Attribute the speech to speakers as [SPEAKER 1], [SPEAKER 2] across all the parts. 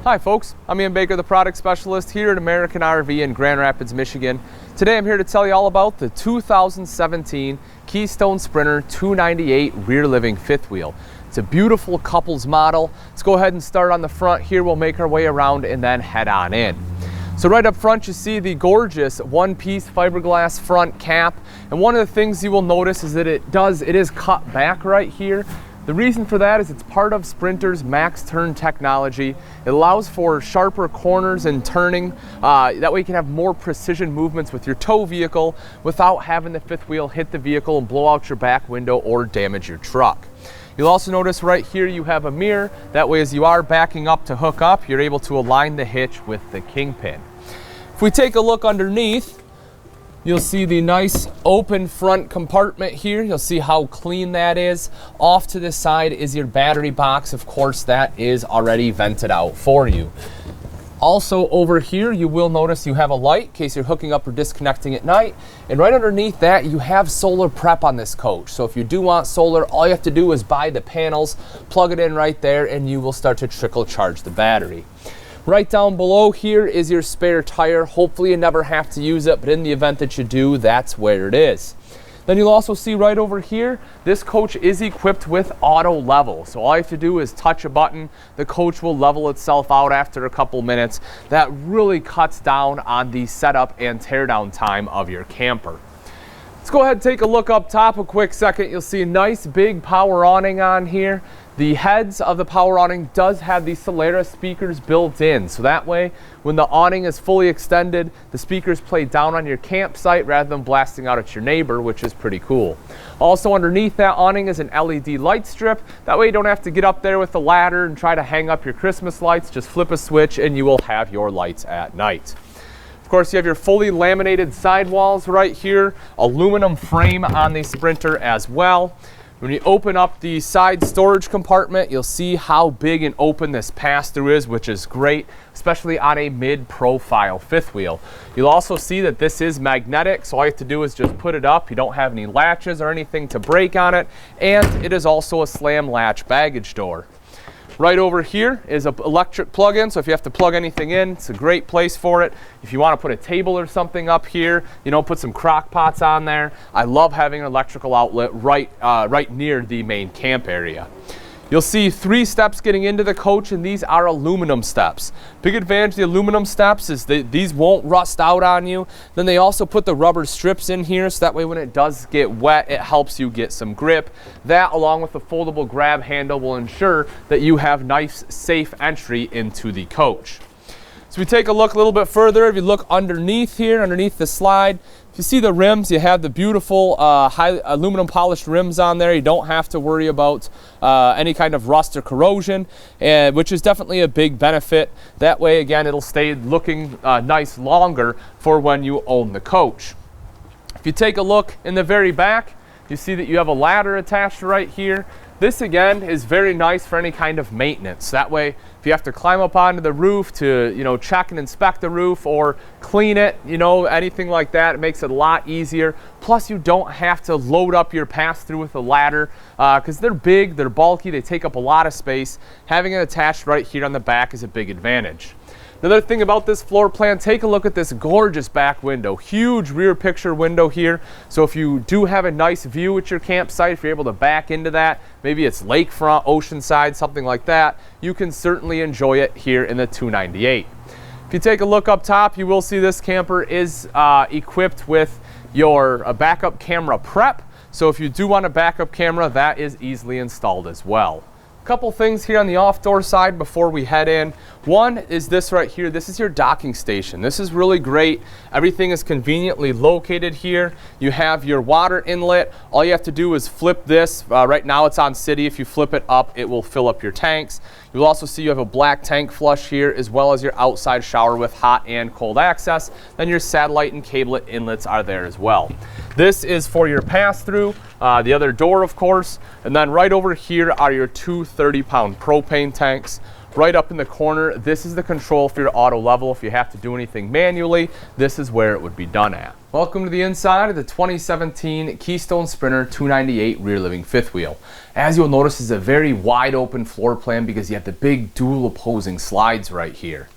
[SPEAKER 1] Hi folks, I'm Ian Baker, the product specialist here at American RV in Grand Rapids, Michigan. Today I'm here to tell you all about the 2017 Keystone Sprinter 298 rear living fifth wheel. It's a beautiful couples model. Let's go ahead and start on the front here. We'll make our way around and then head on in. So right up front you see the gorgeous one-piece fiberglass front cap, and one of the things you will notice is that it is cut back right here. The reason for that is it's part of Sprinter's max turn technology. It allows for sharper corners and turning. That way you can have more precision movements with your tow vehicle without having the fifth wheel hit the vehicle and blow out your back window or damage your truck. You'll also notice right here you have a mirror. That way as you are backing up to hook up, you're able to align the hitch with the kingpin. If we take a look underneath, you'll see the nice open front compartment here. You'll see how clean that is. Off to the side is your battery box. Of course, that is already vented out for you. Also over here, you will notice you have a light in case you're hooking up or disconnecting at night. And right underneath that, you have solar prep on this coach. So if you do want solar, all you have to do is buy the panels, plug it in right there, and you will start to trickle charge the battery. Right down below here is your spare tire. Hopefully you never have to use it, but in the event that you do, that's where it is. Then you'll also see right over here, this coach is equipped with auto level. So all you have to do is touch a button. The coach will level itself out after a couple minutes. That really cuts down on the setup and teardown time of your camper. Let's go ahead and take a look up top a quick second. You'll see a nice big power awning on here. The heads of the power awning does have the Solaris speakers built in, so that way when the awning is fully extended, the speakers play down on your campsite rather than blasting out at your neighbor, which is pretty cool. Also underneath that awning is an LED light strip. That way you don't have to get up there with a ladder and try to hang up your Christmas lights. Just flip a switch and you will have your lights at night. Of course, you have your fully laminated sidewalls right here, aluminum frame on the Sprinter as well. When you open up the side storage compartment, you'll see how big and open this pass-through is, which is great, especially on a mid-profile fifth wheel. You'll also see that this is magnetic, so all you have to do is just put it up. You don't have any latches or anything to break on it, and it is also a slam latch baggage door. Right over here is an electric plug-in, so if you have to plug anything in, it's a great place for it. If you want to put a table or something up here, put some crock pots on there. I love having an electrical outlet right near the main camp area. You'll see 3 steps getting into the coach, and these are aluminum steps. Big advantage of the aluminum steps is that these won't rust out on you. Then they also put the rubber strips in here, so that way when it does get wet, it helps you get some grip. That, along with the foldable grab handle, will ensure that you have nice, safe entry into the coach. So we take a look a little bit further. If you look underneath here, underneath the slide, if you see the rims, you have the beautiful high aluminum polished rims on there. You don't have to worry about any kind of rust or corrosion, which is definitely a big benefit. That way, again, it'll stay looking nice longer for when you own the coach. If you take a look in the very back, you see that you have a ladder attached right here. This again is very nice for any kind of maintenance. That way, if you have to climb up onto the roof to check and inspect the roof or clean it, anything like that, it makes it a lot easier. Plus, you don't have to load up your pass-through with a ladder because they're big, they're bulky, they take up a lot of space. Having it attached right here on the back is a big advantage. Another thing about this floor plan, take a look at this gorgeous back window. Huge rear picture window here. So if you do have a nice view at your campsite, if you're able to back into that, maybe it's lakefront, oceanside, something like that, you can certainly enjoy it here in the 298. If you take a look up top, you will see this camper is equipped with your backup camera prep. So if you do want a backup camera, that is easily installed as well. Couple things here on the off-door side before we head in. One is this right here. This is your docking station. This is really great. Everything is conveniently located here. You have your water inlet. All you have to do is flip this. Right now it's on city. If you flip it up, it will fill up your tanks. You'll also see you have a black tank flush here, as well as your outside shower with hot and cold access. Then your satellite and cable inlets are there as well. This is for your pass-through, the other door, of course. And then right over here are your two 30-pound propane tanks. Right up in the corner, this is the control for your auto level. If you have to do anything manually, this is where it would be done at. Welcome to the inside of the 2017 Keystone Sprinter 298 rear living fifth wheel. As you'll notice, it's a very wide open floor plan because you have the big dual opposing slides right here.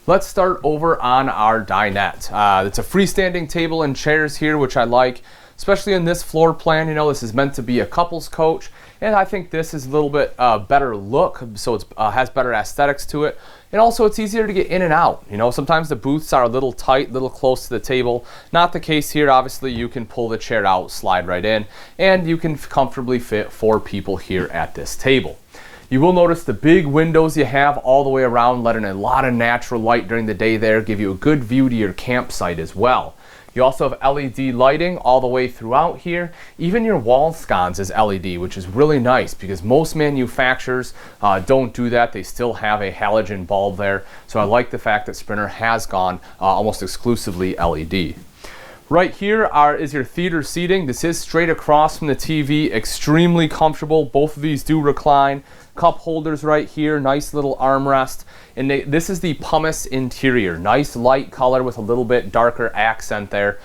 [SPEAKER 1] Let's start over on our dinette. It's a freestanding table and chairs here, which I like, especially in this floor plan. You know, this is meant to be a couples coach. And I think this is a little bit better look, so it has better aesthetics to it. And also it's easier to get in and out. You know, sometimes the booths are a little tight, a little close to the table. Not the case here. Obviously, you can pull the chair out, slide right in, and you can comfortably fit 4 people here at this table. You will notice the big windows you have all the way around, letting a lot of natural light during the day there, give you a good view to your campsite as well. You also have LED lighting all the way throughout here. Even your wall sconce is LED, which is really nice because most manufacturers don't do that. They still have a halogen bulb there. So I like the fact that Sprinter has gone almost exclusively LED. Right here is your theater seating. This is straight across from the TV, extremely comfortable. Both of these do recline. Cup holders right here, nice little armrest. And this is the Pumice interior. Nice light color with a little bit darker accent there.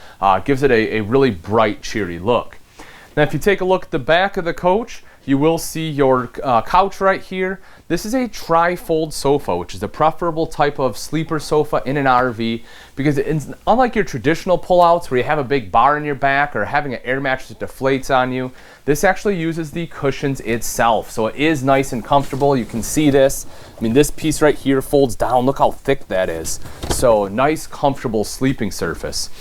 [SPEAKER 1] Gives it a really bright, cheery look. Now if you take a look at the back of the coach, you will see your couch right here. This is a tri-fold sofa, which is a preferable type of sleeper sofa in an RV because it's unlike your traditional pullouts where you have a big bar in your back or having an air mattress that deflates on you. This actually uses the cushions itself, so it is nice and comfortable. You can see this. I mean, this piece right here folds down. Look how thick that is. So nice, comfortable sleeping surface.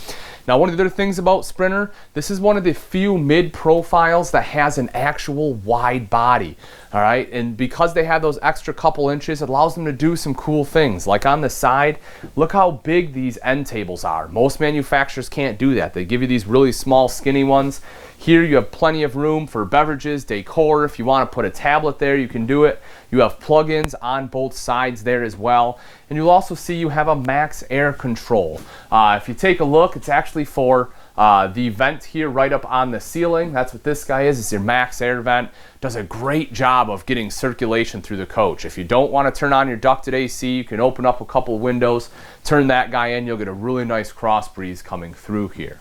[SPEAKER 1] Now, one of the other things about Sprinter, this is one of the few mid-profiles that has an actual wide body, all right? And because they have those extra couple inches, it allows them to do some cool things. Like on the side, look how big these end tables are. Most manufacturers can't do that. They give you these really small, skinny ones. Here you have plenty of room for beverages, decor. If you want to put a tablet there, you can do it. You have plug-ins on both sides there as well. And you'll also see you have a max air control. If you take a look, it's actually for the vent here right up on the ceiling. That's what this guy is. It's your max air vent. Does a great job of getting circulation through the coach. If you don't want to turn on your ducted AC, you can open up a couple windows, turn that guy in. You'll get a really nice cross breeze coming through here.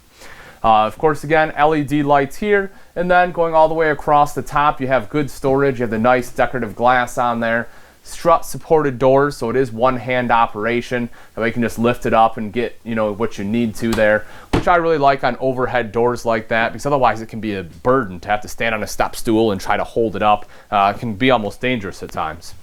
[SPEAKER 1] Of course, again, LED lights here, and then going all the way across the top, you have good storage. You have the nice decorative glass on there. Strut supported doors, so it is one-hand operation. That way you can just lift it up and get, you know, what you need to there, which I really like on overhead doors like that, because otherwise it can be a burden to have to stand on a step stool and try to hold it up. It can be almost dangerous at times.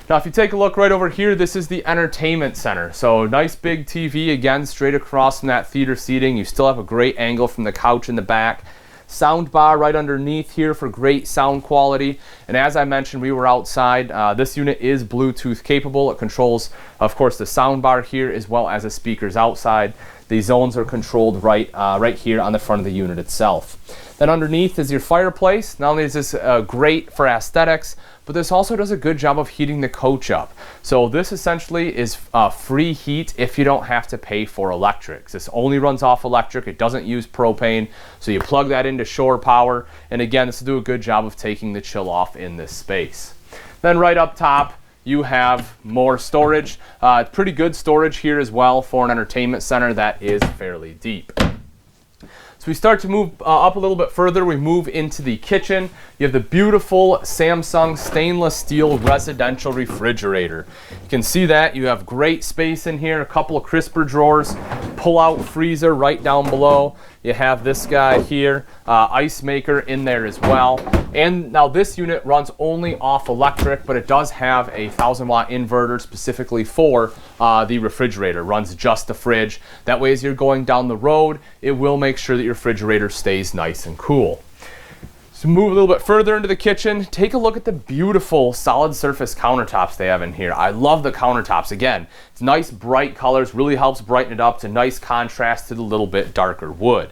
[SPEAKER 1] Now, if you take a look right over here, this is the entertainment center. So nice big TV, again, straight across from that theater seating. You still have a great angle from the couch in the back. Sound bar right underneath here for great sound quality. And as I mentioned, we were outside. This unit is Bluetooth capable. It controls, of course, the sound bar here as well as the speakers outside. The zones are controlled right here on the front of the unit itself. Then underneath is your fireplace. Not only is this great for aesthetics, but this also does a good job of heating the coach up. So this essentially is free heat if you don't have to pay for electrics. This only runs off electric. It doesn't use propane. So you plug that into shore power. And again, this will do a good job of taking the chill off in this space. Then right up top, you have more storage. Pretty good storage here as well for an entertainment center that is fairly deep. So we start to move up a little bit further. We move into the kitchen. You have the beautiful Samsung stainless steel residential refrigerator. You can see that you have great space in here, a couple of crisper drawers, pull-out freezer right down below. You have this guy here, ice maker in there as well. And now this unit runs only off electric, but it does have a 1000-watt inverter specifically for the refrigerator. Runs just the fridge. That way as you're going down the road, it will make sure that your refrigerator stays nice and cool. So move a little bit further into the kitchen. Take a look at the beautiful solid surface countertops they have in here. I love the countertops. Again, it's nice bright colors, really helps brighten it up. It's a nice contrast to the little bit darker wood.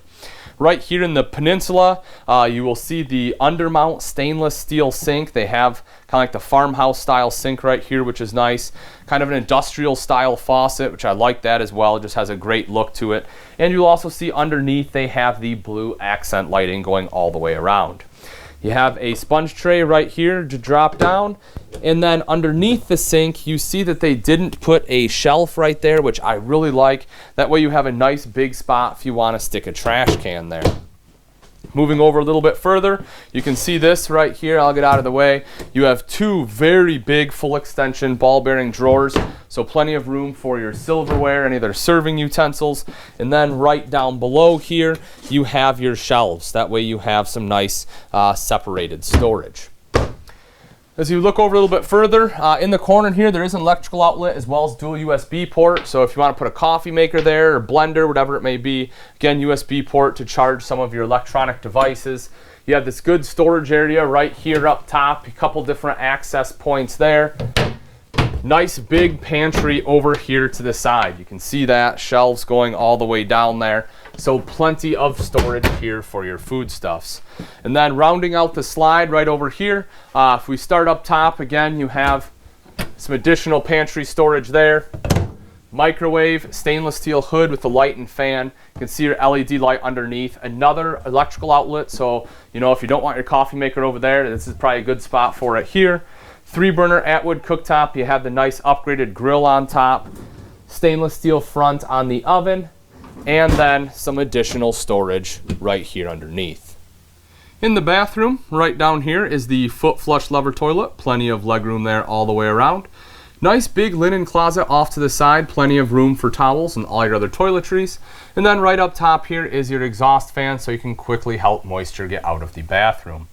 [SPEAKER 1] Right here in the Peninsula, you will see the undermount stainless steel sink. They have kind of like the farmhouse style sink right here, which is nice. Kind of an industrial style faucet, which I like that as well. It just has a great look to it. And you'll also see underneath they have the blue accent lighting going all the way around. You have a sponge tray right here to drop down, and then underneath the sink you see that they didn't put a shelf right there, which I really like. That way you have a nice big spot if you want to stick a trash can there. Moving over a little bit further, you can see this right here. I'll get out of the way. You have two very big full extension ball bearing drawers, so plenty of room for your silverware, any other serving utensils. And then right down below here, you have your shelves. That way you have some nice separated storage. As you look over a little bit further, in the corner here, there is an electrical outlet as well as dual USB port. So if you want to put a coffee maker there or blender, whatever it may be, again, USB port to charge some of your electronic devices. You have this good storage area right here up top, a couple different access points there. Nice big pantry over here to the side. You can see that, shelves going all the way down there. So plenty of storage here for your foodstuffs. And then rounding out the slide right over here, if we start up top, again, you have some additional pantry storage there. Microwave, stainless steel hood with the light and fan. You can see your LED light underneath. Another electrical outlet, so you know if you don't want your coffee maker over there, this is probably a good spot for it here. 3-burner Atwood cooktop. You have the nice upgraded grill on top, stainless steel front on the oven, and then some additional storage right here underneath. In the bathroom, right down here is the foot flush lever toilet. Plenty of legroom there all the way around. Nice big linen closet off to the side, plenty of room for towels and all your other toiletries. And then right up top here is your exhaust fan, so you can quickly help moisture get out of the bathroom.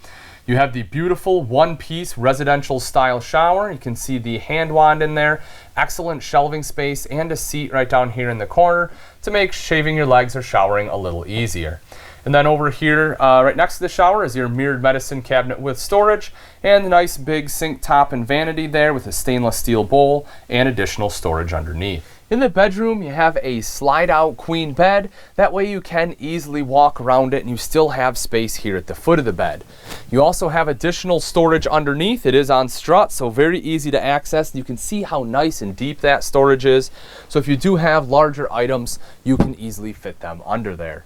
[SPEAKER 1] You have the beautiful one-piece residential style shower. You can see the hand wand in there, excellent shelving space, and a seat right down here in the corner to make shaving your legs or showering a little easier. And then over here, right next to the shower, is your mirrored medicine cabinet with storage, and the nice big sink top and vanity there with a stainless steel bowl and additional storage underneath. In the bedroom, you have a slide-out queen bed. That way you can easily walk around it and you still have space here at the foot of the bed. You also have additional storage underneath. It is on struts, so very easy to access. You can see how nice and deep that storage is. So if you do have larger items, you can easily fit them under there.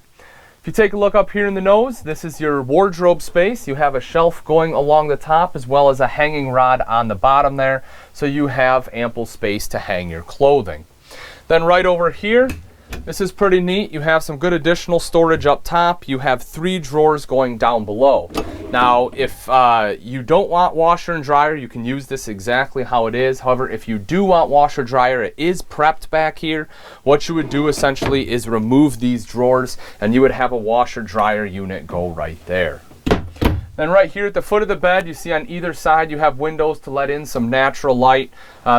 [SPEAKER 1] If you take a look up here in the nose, this is your wardrobe space. You have a shelf going along the top as well as a hanging rod on the bottom there, so you have ample space to hang your clothing. Then right over here, this is pretty neat. You have some good additional storage up top. You have 3 drawers going down below. Now, if you don't want washer and dryer, you can use this exactly how it is. However, if you do want washer dryer, it is prepped back here. What you would do essentially is remove these drawers and you would have a washer dryer unit go right there. Then right here at the foot of the bed, you see on either side you have windows to let in some natural light,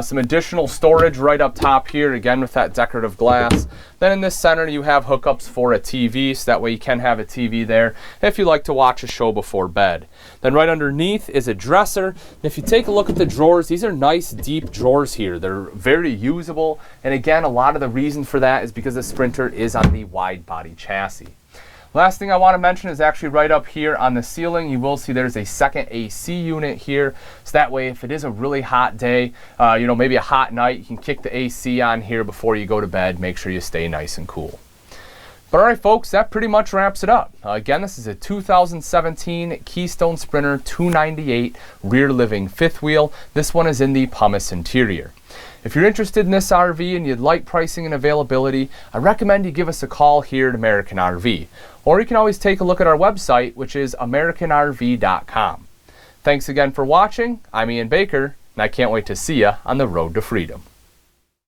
[SPEAKER 1] some additional storage right up top here, again with that decorative glass. Then in this center you have hookups for a TV, so that way you can have a TV there if you like to watch a show before bed. Then right underneath is a dresser. And if you take a look at the drawers, these are nice deep drawers here. They're very usable, and again, a lot of the reason for that is because the Sprinter is on the wide body chassis. Last thing I want to mention is actually right up here on the ceiling. You will see there's a second AC unit here, so that way if it is a really hot day, maybe a hot night, you can kick the AC on here before you go to bed. Make sure you stay nice and cool. But all right, folks, that pretty much wraps it up. Again, this is a 2017 Keystone Sprinter 298 rear living fifth wheel. This one is in the Pumice interior. If you're interested in this RV and you'd like pricing and availability, I recommend you give us a call here at American RV. Or you can always take a look at our website, which is AmericanRV.com. Thanks again for watching. I'm Ian Baker, and I can't wait to see you on the road to freedom.